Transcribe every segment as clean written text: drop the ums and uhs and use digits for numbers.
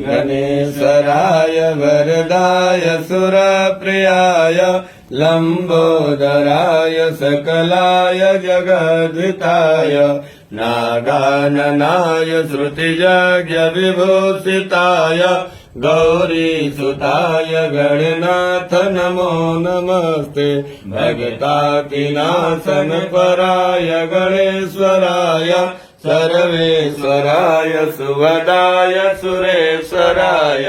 गणेशराय वरदाय सुरप्रियाय लंबोदराय सकलाय जगद्धिताय नागाननाय श्रुतियज्ञ विभूषिताय गौरीसुताय गणनाथ नमो नमस्ते भगतातिनाशनपराय गणेश्वराय सर्वेश्वराय सुवदाय सुरेश्वराय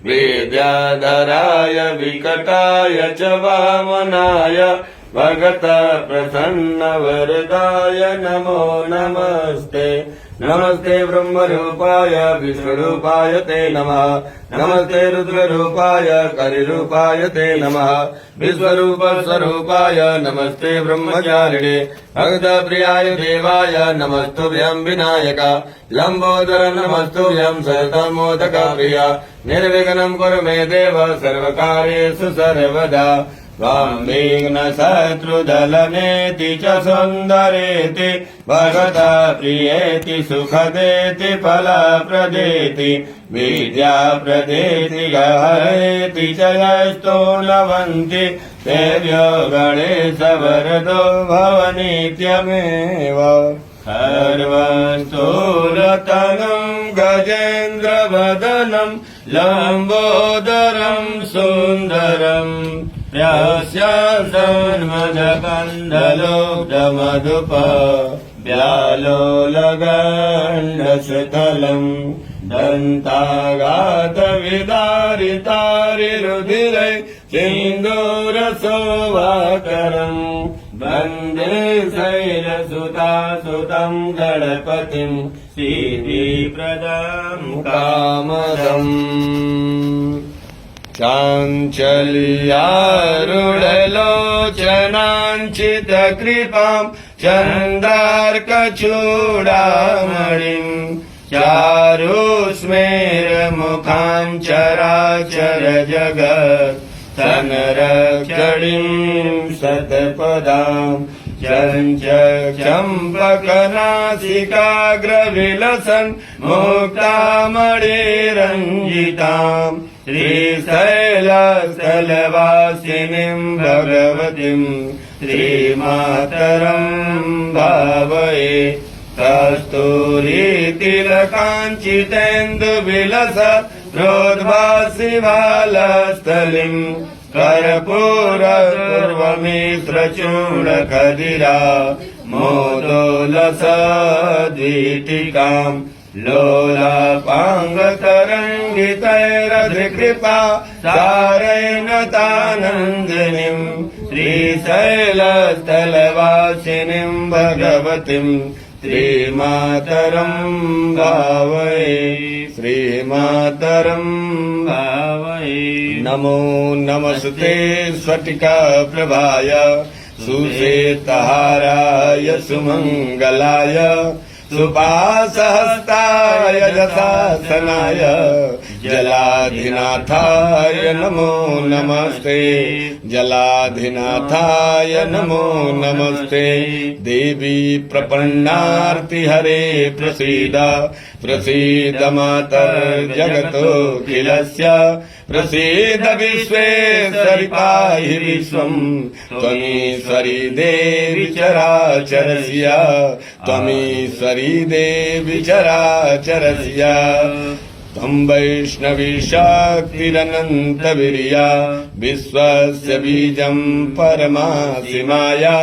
विद्याधराय विकटाय च वामनाय भगत प्रसन्न वरदाय नमो नमस्ते नमस्ते ब्रह्मरूपाय विष्णुरूपाय ते नमः नमस्ते रुद्ररूपाय करिरूपाय ते नमः विश्वरूप स्वरूपाय नमस्ते ब्रह्मचारिणे भक्तप्रियाय देवाय नमस्तुभ्यं विनायक लंबोदर नमस्तुभ्यं सततमोदक प्रिय निर्विघ्नं कुरु मे देव सर्वकार्येषु सर्वदा वाग्विघ्न शत्रुदलनेति च सुन्दरेति भगत प्रियेति सुखदेति फलप्रदेति विद्याप्रदेति हरेति च यस्तो लवन्ति तेभ्यो गणेश वरदो भव नित्यमेव सर्वस्तोरतनं गजेन्द्रवदनं लम्बोदरं सुन्दरम् प्रस्यासन्मदकन्दलोकमधुप व्यालोलगण्डशतलम् दन्ताघातविदारितारिरुधिरै सिन्दूरशोभाकरम् वन्दे शैलसुतासुतं गणपतिं सिद्धिप्रदं कामदम् चाञ्चल्यारूढलोचनाञ्चितकृपां चन्द्रार्कचूडामणिं चारुस्मेरमुखां चराचर जगत् संरक्षणीं शतपदां चम्पकनासिकाग्रविलसन् मुक्तामणिरञ्जितां श्रीशैलस्थलवासिनीं भगवतीं श्रीमातरं भावये कस्तूरीतिलकाञ्चितेन्दुविलसत् प्रोद्भासिभालस्थलीं कर्पूरपूर्वमिश्रचूर्णखदिरा मोदोलसद्वीटिकाम् लोलापाङ्गतरङ्गितैरधिकृपा सारेण तानन्दिनीं श्रीशैलस्थलवासिनीं भगवतीं श्रीमातरं भावये श्रीमातरं भावये नमो नमस्ते स्फटिकाप्रभाय सुश्वेतहाराय सुमङ्गलाय सुपासहस्ताय जसासनाय जलाधिनाथाय नमो नमस्ते जलाधिनाथाय नमो नमस्ते देवी प्रपन्नार्तिहरे प्रसीद प्रसीद मातर्जगतोऽखिलस्य प्रसीद विश्वेश्वरि पाहि विश्वं त्वमीश्वरी देवी चराचरस्य त्वमीश्वरी देवी चराचरस्य त्वं वैष्णवी शक्तिरनन्तवीर्या विश्वस्य बीजं परमासि माया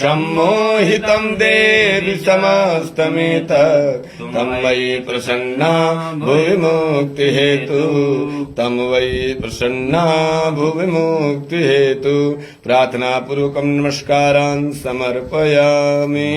सम्मोहितं देवि समस्तमेतत् तं वै प्रसन्ना भुवि मुक्तिहेतु तं वै प्रसन्ना भुवि मुक्तिहेतु प्रार्थनापूर्वकं नमस्कारान् समर्पयामि।